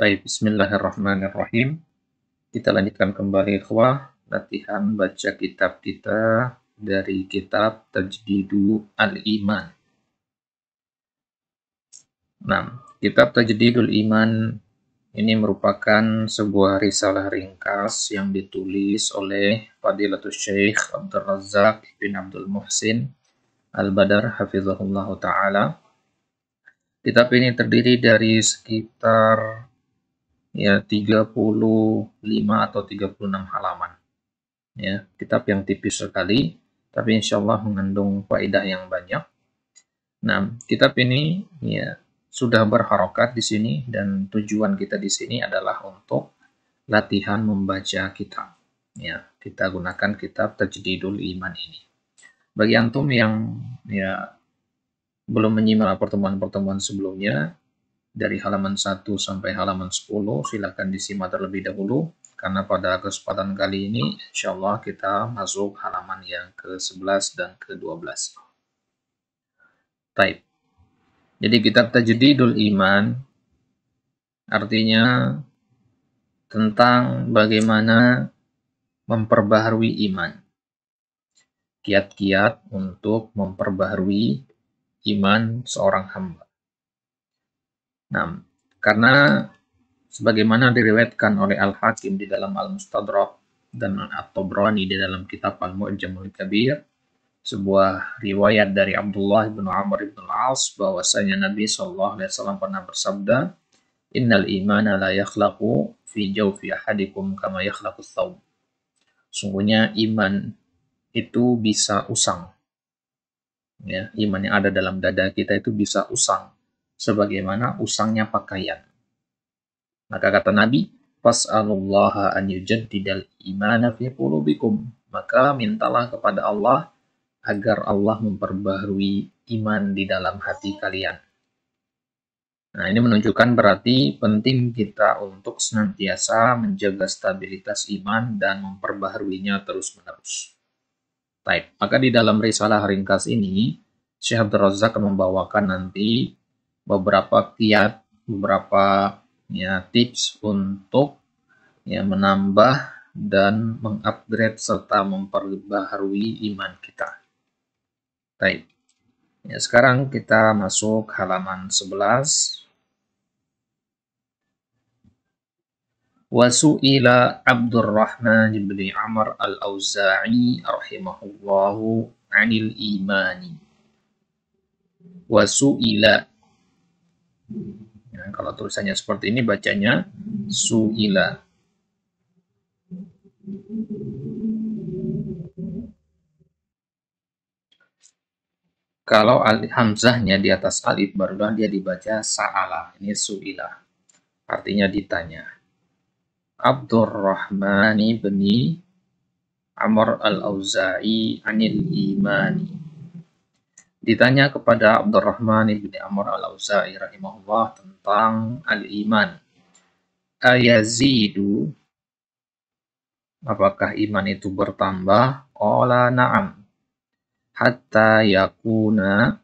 Baik, bismillahirrahmanirrahim. Kita lanjutkan kembali ikhwah latihan baca kitab kita dari kitab Tajdidu Al-Iman. Nah, kitab Tajdidul Iman ini merupakan sebuah risalah ringkas yang ditulis oleh Fadilatul Syekh Abdul Razak bin Abdul Muhsin Al-Badar hafizahullah ta'ala. Kitab ini terdiri dari sekitar 35 atau 36 halaman. Ya, kitab yang tipis sekali, tapi insya Allah mengandung faedah yang banyak. Nah, kitab ini sudah berharokat di sini dan tujuan kita di sini adalah untuk latihan membaca kitab. Ya, kita gunakan kitab Tajdidul Iman ini. Bagi antum yang belum menyimak pertemuan-pertemuan sebelumnya, dari halaman 1 sampai halaman 10, silakan disimak terlebih dahulu, karena pada kesempatan kali ini, insya Allah kita masuk halaman yang ke-11 dan ke-12. Baik. Jadi kitab Tajdidul Iman artinya tentang bagaimana memperbaharui iman. Kiat-kiat untuk memperbaharui iman seorang hamba. Nah, karena sebagaimana diriwayatkan oleh Al-Hakim di dalam Al-Mustadrak dan At-Tabrani di dalam kitab Al-Mu'jamul Kabir, sebuah riwayat dari Abdullah bin Amr bin Al-As bahwasanya Nabi SAW pernah bersabda, "Innal imana la yakhlaqu fi jawfi ahadikum kama yakhlaqu thawb." Sungguhnya iman itu bisa usang. Ya, iman yang ada dalam dada kita itu bisa usang sebagaimana usangnya pakaian. Maka kata Nabi, "Fas'alullaha an yujaddidal imana fi qulubikum." Maka mintalah kepada Allah agar Allah memperbaharui iman di dalam hati kalian. Nah, ini menunjukkan berarti penting kita untuk senantiasa menjaga stabilitas iman dan memperbaharuinya terus-menerus. Baik, maka di dalam risalah ringkas ini, Syekh Abdul Razak membawakan nanti beberapa kiat, beberapa tips untuk menambah dan mengupgrade serta memperbaharui iman kita. Baik. Sekarang kita masuk halaman 11. Wasu'ila Abdurrahman bin Amr al-Auza'i rahimahullahu 'anil imani. Wasu'ila. Kalau tulisannya seperti ini bacanya su'ila. Kalau hamzahnya di atas alif barulah dia dibaca sa'ala. Ini su'ila. Artinya ditanya. Abdurrahman bin Amr al-Auza'i 'anil imani. Ditanya kepada Abdurrahman bin Amr al-Auza'i rahimahullah tentang al-iman. Ayazidu, apakah iman itu bertambah? Qala na'am. Hatta yakuna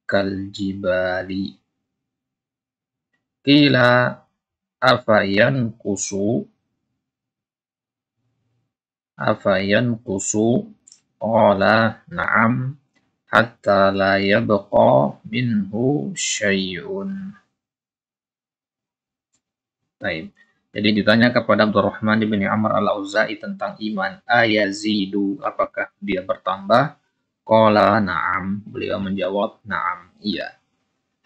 kal jibali. Qila afayan kusu. Qala na'am. Hatta la yabqa minhu syai'un. Baik. Jadi ditanya kepada Abdurrahman bin Amr al-Auza'i tentang iman. Ayazidu, apakah dia bertambah? Qala na'am. Beliau menjawab, na'am, iya.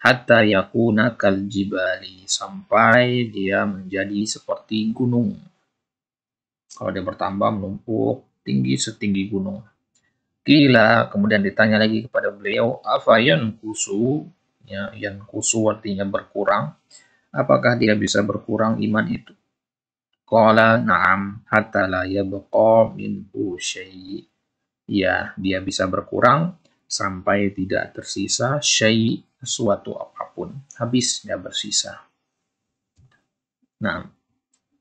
Hatta yakuna kal jibali, sampai dia menjadi seperti gunung. Kalau dia bertambah menumpuk tinggi setinggi gunung. Qila, kemudian ditanya lagi kepada beliau, afayan kusu, yan kusu artinya berkurang. Apakah dia bisa berkurang iman itu? Qala na'am hatta la yabqa minhu syai'. Ya, dia bisa berkurang sampai tidak tersisa syai', sesuatu apapun. Habis dia bersisa. Nah,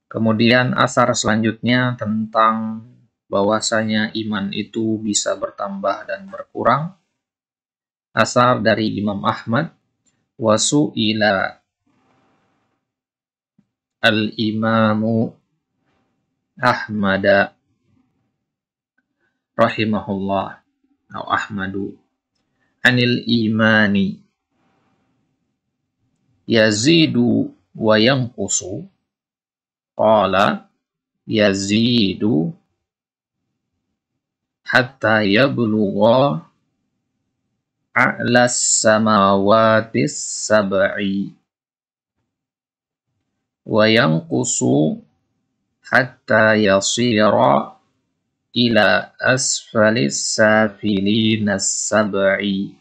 kemudian asar selanjutnya tentang bahwasanya iman itu bisa bertambah dan berkurang. Asar dari Imam Ahmad, wasu'ila al-imamu Ahmad rahimahullah atau Ahmadu anil imani yazidu wa yanqusu qala yazidu hatta yablugha a'las samawatis sab'i wa yanqusu hatta yasira ila asfalis safilinas sab'i.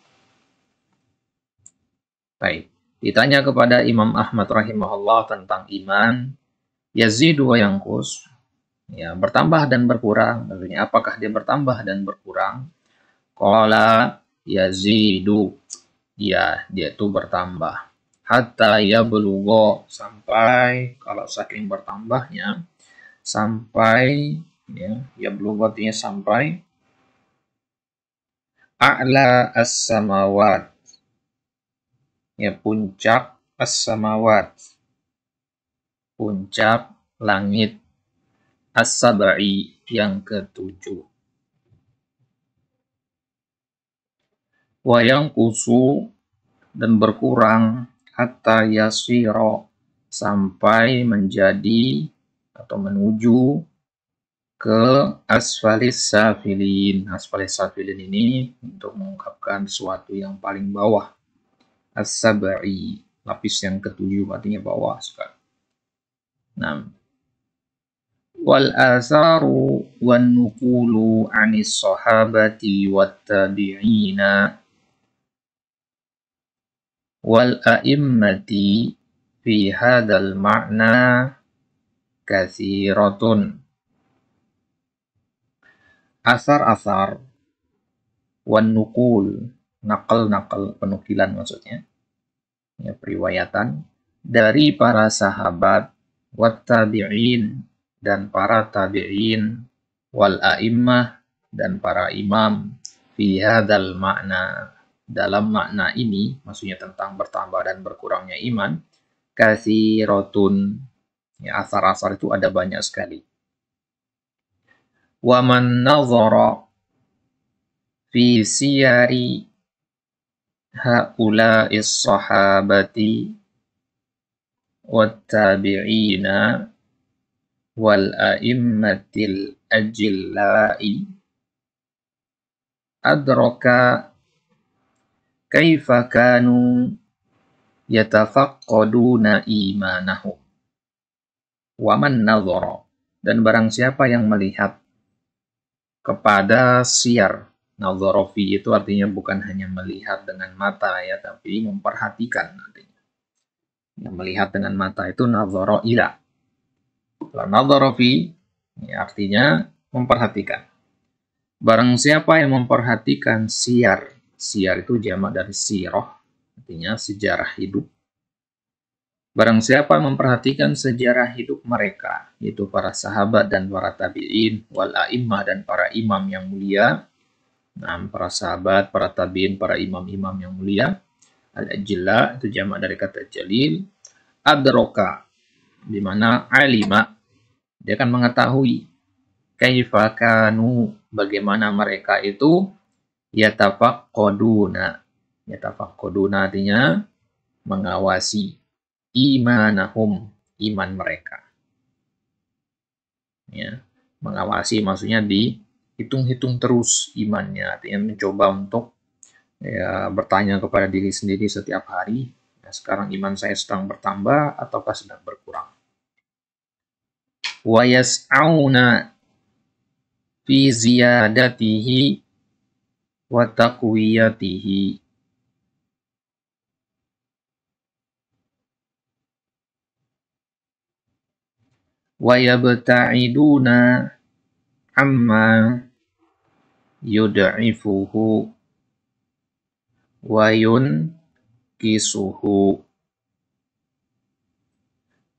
Baik, ditanya kepada Imam Ahmad rahimahullah tentang iman, yazidu wa yanqus, ya, bertambah dan berkurang. Maksudnya apakah dia bertambah dan berkurang? Qala yazidu, ya, dia itu bertambah. Hatta yablugha, sampai, kalau saking bertambahnya, sampai, ya yablugha artinya sampai, a'la as-samawat, ya, puncak as-samawat, puncak langit as-sab'i, yang ketujuh. Wa yanqusu, dan berkurang, hatta yasira, sampai menjadi atau menuju ke asfalis safilin. Asfalis safilin ini untuk mengungkapkan sesuatu yang paling bawah. As-sab'i, lapis yang ketujuh, artinya bawah sekali. Nah, wal asaru wan nuqulu anis sahabati wat tabi'ina wal a'immati fi hadzal ma'na katsiratun. Asar-asar, wan nuqul, nakal-nakal, penukilan maksudnya, ya, periwayatan dari para sahabat, wat tabi'in, dan para tabi'in, wal a'immah, dan para imam, fi hadzal makna, dalam makna ini, maksudnya tentang bertambah dan berkurangnya iman, katsiratun, ya, asar-asar itu ada banyak sekali. Wa man nazara fi siyari haula'is sahabati wat tabi'ina wal a'immatil ajillai adraka kaifa kanu yatafaqqaduna imanahum. Wa man nazara, dan barang siapa yang melihat kepada siyar. Nazara fi itu artinya bukan hanya melihat dengan mata, ya, tapi memperhatikan artinya. Yang melihat dengan mata itu nazara ila. Kalau nazara fi, ya, artinya memperhatikan. Barang siapa yang memperhatikan siyar, siyar itu jamak dari sirah, artinya sejarah hidup. Barang siapa yang memperhatikan sejarah hidup mereka, yaitu para sahabat dan para tabi'in, wal a'immah, dan para imam yang mulia. Nah, para sahabat, para tabi'in, para imam-imam yang mulia. Al-ajilla itu jamak dari kata jalil. Adroka, di mana alima, dia akan mengetahui. Kaifa kanu, bagaimana mereka itu yatafaqqaduna. Yatafaqqaduna artinya mengawasi. Imanahum, iman mereka. Ya, mengawasi maksudnya dihitung-hitung terus imannya, artinya mencoba untuk, ya, bertanya kepada diri sendiri setiap hari, ya, sekarang iman saya sedang bertambah ataukah sedang berkurang. Wa yas'auna fi ziyadatihi wa taqwiyatihi. Wa yabta'iduna amma yud'ifuhu wa yunkisuhu.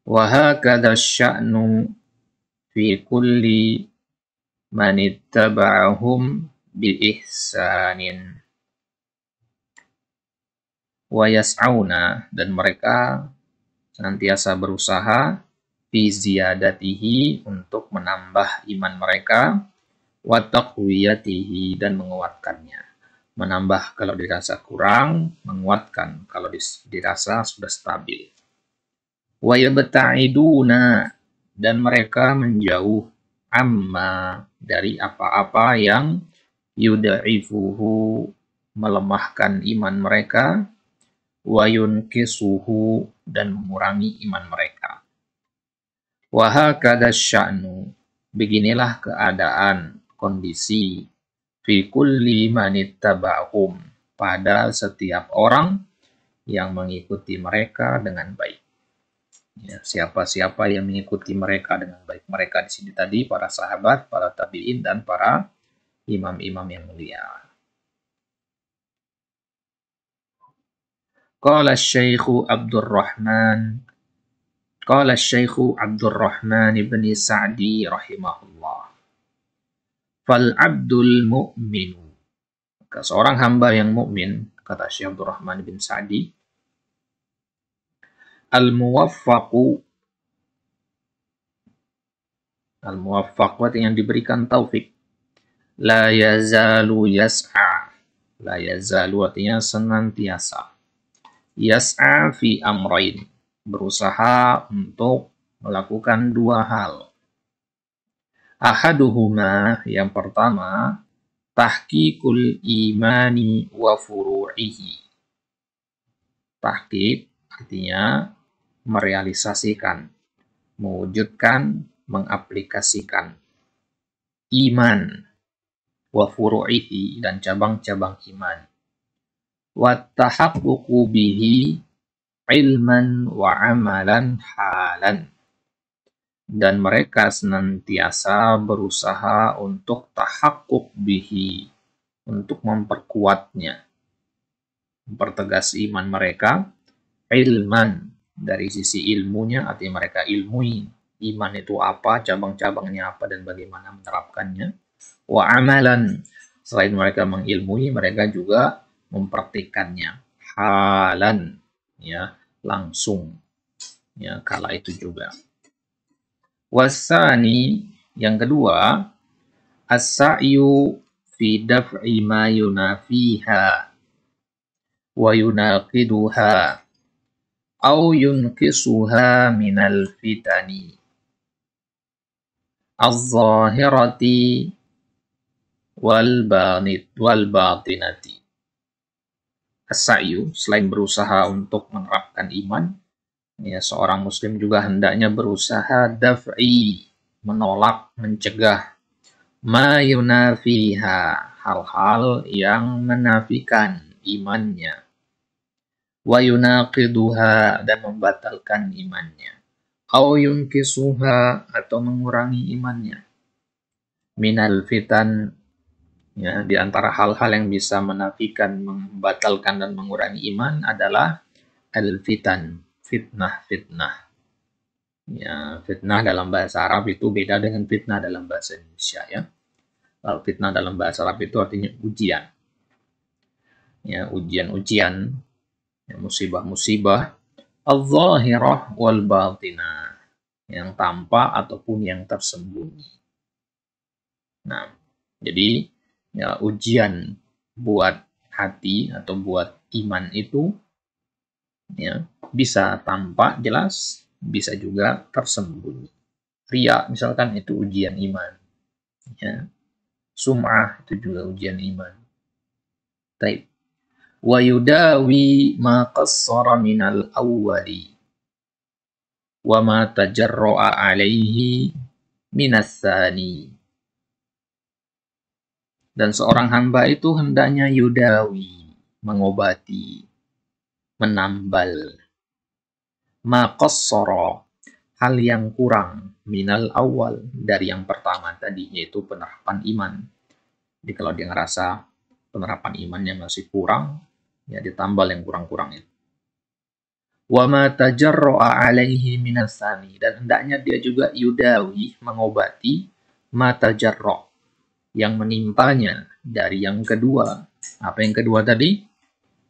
Wa hakadha sya'nu fi kulli man ittaba'ahum bi ihsanin. Wa yas'auna, dan mereka senantiasa berusaha fi ziyadatihi, untuk menambah iman mereka, wa taqwiyatihi, dan menguatkannya. Menambah kalau dirasa kurang, menguatkan kalau dirasa sudah stabil. Wa yabta'iduna, dan mereka menjauh, amma, dari apa-apa yang yud'ifuhu, melemahkan iman mereka, wa yunkisuhu, dan mengurangi iman mereka. Wa hakadha sya'nu, beginilah keadaan, kondisi, fi kulli manittaba'hum, pada setiap orang yang mengikuti mereka dengan baik. Ya, siapa-siapa yang mengikuti mereka dengan baik. Mereka di sini tadi para sahabat, para tabi'in, dan para imam-imam yang mulia. Qala Syekhu Abdurrahman ibn Sa'di rahimahullah. Fal abdul mu'minu, seorang hamba yang mukmin, kata Syekh Abdurrahman bin Sa'di, al-muwaffaqu artinya yang diberikan taufik, la yazalu yas'a, la yazalu artinya senantiasa, yas'a fi amrain, berusaha untuk melakukan dua hal. Ahaduhuma, yang pertama, tahqiqul imani wa furu'ihi. Tahqiq artinya merealisasikan, mewujudkan, mengaplikasikan iman, wa furu'ihi, dan cabang-cabang iman, wa tahaqququ bihi ilman wa amalan halan, dan mereka senantiasa berusaha untuk tahaqquq bihi, untuk memperkuatnya, mempertegas iman mereka, ilman, dari sisi ilmunya, artinya mereka ilmui iman itu apa, cabang-cabangnya apa, dan bagaimana menerapkannya. Wa amalan, selain mereka mengilmui, mereka juga mempraktikannya, halan, ya, langsung, ya, kala itu juga. Wasani, yang kedua, as-sa'yu fi daf'i ma yunafiha wa yunaqiduha au yunkisuha minal fitani az-zahirati wal batinati. As-sa'yu, selain berusaha untuk menerapkan iman, ya, seorang muslim juga hendaknya berusaha daf'i, menolak, mencegah, ma yunafiha, hal-hal yang menafikan imannya, wa yunaqiduha, dan membatalkan imannya, au yunkisuha, atau mengurangi imannya, minal fitan, ya, di antara hal-hal yang bisa menafikan, membatalkan, dan mengurangi iman adalah al-fitan, fitnah. Ya, fitnah dalam bahasa Arab itu beda dengan fitnah dalam bahasa Indonesia, ya. Kalau fitnah dalam bahasa Arab itu artinya ujian. Ya, ujian-ujian, ya, musibah-musibah, al-zahirah wal batinah, yang tampak ataupun yang tersembunyi. Nah, jadi, ya, ujian buat hati atau buat iman itu, ya, bisa tampak jelas, bisa juga tersembunyi. Riya misalkan itu ujian iman, ya. Sum'ah itu juga ujian iman. Taib. Wa yudawi ma qassara minal awwali wa ma tajarra'a alaihi minas tsani. Dan seorang hamba itu hendaknya yudawi, mengobati, menambal, ma qassara, hal yang kurang, minal awal, dari yang pertama tadi, yaitu penerapan iman. Jadi kalau dia ngerasa penerapan imannya masih kurang, ya ditambal yang kurang-kurang itu. Wa ma tajarra'a alaihi minas tsani, dan hendaknya dia juga yudawi, mengobati, ma tajarra', yang menimpanya dari yang kedua. Apa yang kedua tadi?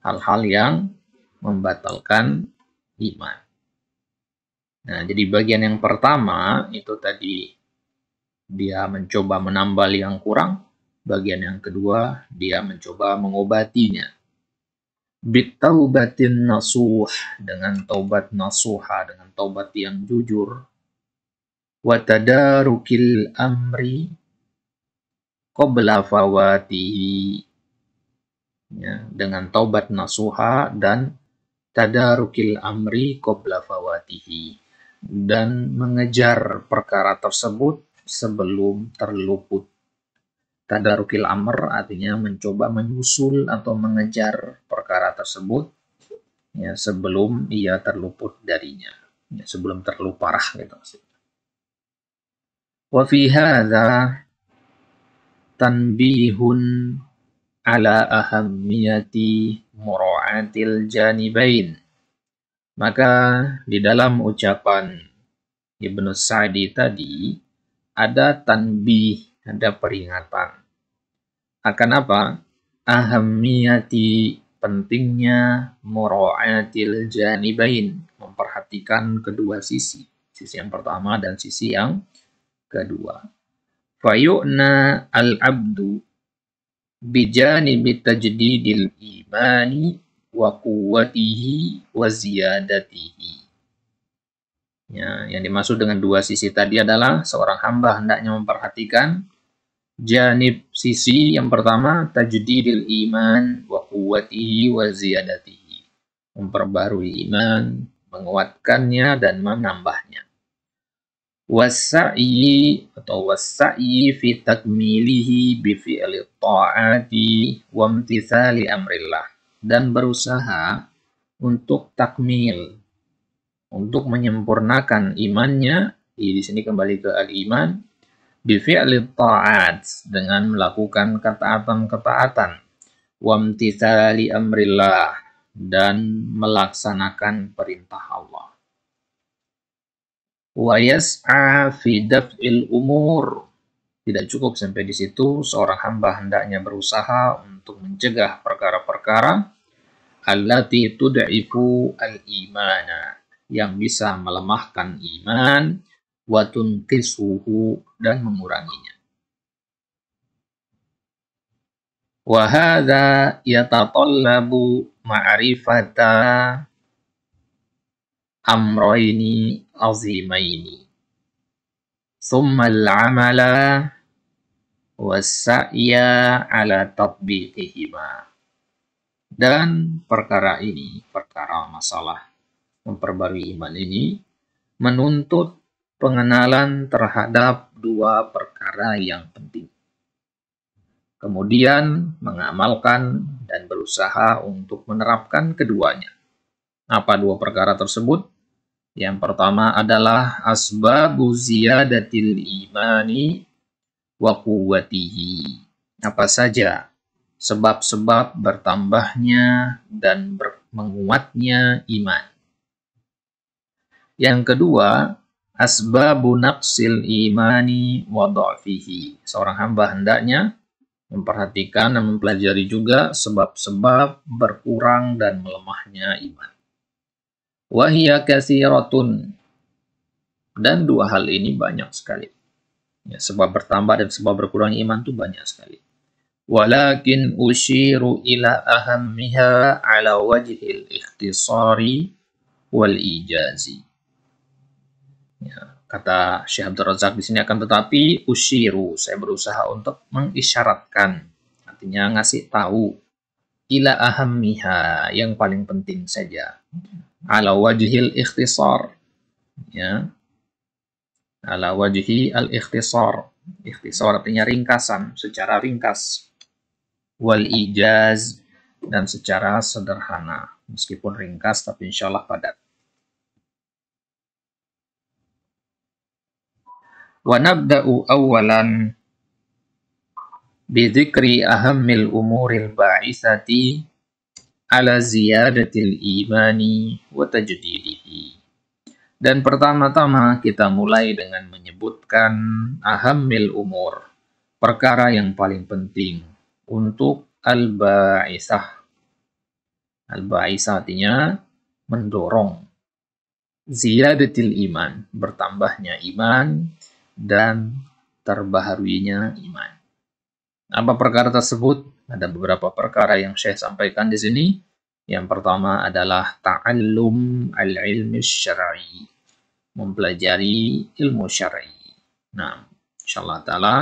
Hal-hal yang membatalkan iman. Nah, jadi bagian yang pertama itu tadi dia mencoba menambal yang kurang, bagian yang kedua dia mencoba mengobatinya. Bitaubatin nasuh, dengan taubat nasuha, dengan taubat yang jujur. Wa tadarukil amri qabla fawatihi, ya, dengan taubat nasuha dan tadarukil amri qabla fawatihi, dan mengejar perkara tersebut sebelum terluput. Tadarukil amr artinya mencoba menyusul atau mengejar perkara tersebut, ya, sebelum ia terluput darinya, ya, sebelum terlalu parah gitu. Wa fi hadza tanbihun ala ahammiyati mura'atil janibain. Maka di dalam ucapan Ibnu Sa'di tadi ada tanbih, ada peringatan. Akan apa? Ahammiyati, pentingnya, mura'atil janibain, memperhatikan kedua sisi. Sisi yang pertama dan sisi yang kedua. Fayu'na al-abdu bijanibi tajdidil imani wa quwwatihi wa ziyadatihi. Ya, yang dimaksud dengan dua sisi tadi adalah seorang hamba hendaknya memperhatikan janib, sisi yang pertama tajdidil iman wa quwwatihi wa ziyadatihi, memperbarui iman, menguatkannya dan menambahnya. Wassa'i atau wassa'i fi takmilihi bi fi'li ta'ati wa imtithali amrillah, dan berusaha untuk takmil, untuk menyempurnakan imannya. Di sini kembali ke al-iman, bi fi'li ta'at, dengan melakukan ketaatan-ketaatan, wa imtithali amrillah, dan melaksanakan perintah Allah. Wa yas'a fi daf'il umur. Tidak cukup sampai di situ, seorang hamba hendaknya berusaha untuk mencegah perkara-perkara allati tud'ifu al-imana, yang bisa melemahkan iman, wa tunqisuhu, dan menguranginya. Wa hadza yatatallabu ma'rifata amrayni azimaini, thumma al-amala was-sa'ya ala tatbiqihima. Dan perkara ini, perkara masalah memperbarui iman ini, menuntut pengenalan terhadap dua perkara yang penting. Kemudian mengamalkan dan berusaha untuk menerapkan keduanya. Apa dua perkara tersebut? Yang pertama adalah asbabu ziyadatil imani wa quwwatihi. Apa saja sebab-sebab bertambahnya dan menguatnya iman. Yang kedua, asbabu naqsil imani wa dha'fihi. Seorang hamba hendaknya memperhatikan dan mempelajari juga sebab-sebab berkurang dan melemahnya iman. Wahia katsiratun, dan dua hal ini banyak sekali. Ya, sebab bertambah dan sebab berkurang iman itu banyak sekali. Walakin usyiru ila ahammiha ala wajhil ikhtisari wal ijazi. Ya, kata Syekh Abdul Razak di sini, akan tetapi usyiru, saya berusaha untuk mengisyaratkan, artinya ngasih tahu, ila ahammiha, yang paling penting saja, ala wajhil ikhtisar, ya, ala wajhi al-ikhtisar. Ikhtisar artinya ringkasan, secara ringkas. Wal ijaz, dan secara sederhana. Meskipun ringkas, tapi insya Allah padat. Wa nabda'u awalan bidhikri ahammil umuril ba'isati ala ziyadatil imani wa tajdidihi. Dan pertama-tama kita mulai dengan menyebutkan ahammil umur, perkara yang paling penting untuk al-ba'isah. Al-ba'isah artinya mendorong. ziyadatil iman, bertambahnya iman dan terbaharuinya iman. Apa perkara tersebut? Ada beberapa perkara yang Syekh sampaikan di sini. Yang pertama adalah ta'allum al-ilmi syar'i, mempelajari ilmu syar'i. Nah, insyaallah taala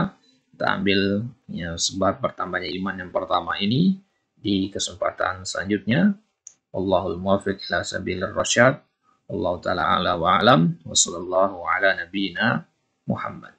kita ambil ya, sebab bertambahnya iman yang pertama ini di kesempatan selanjutnya. Wallahul muwaffiq ila sabilir rasyad. Wallahu taala ala wa alam wa sallallahu ala nabiyyina Muhammad.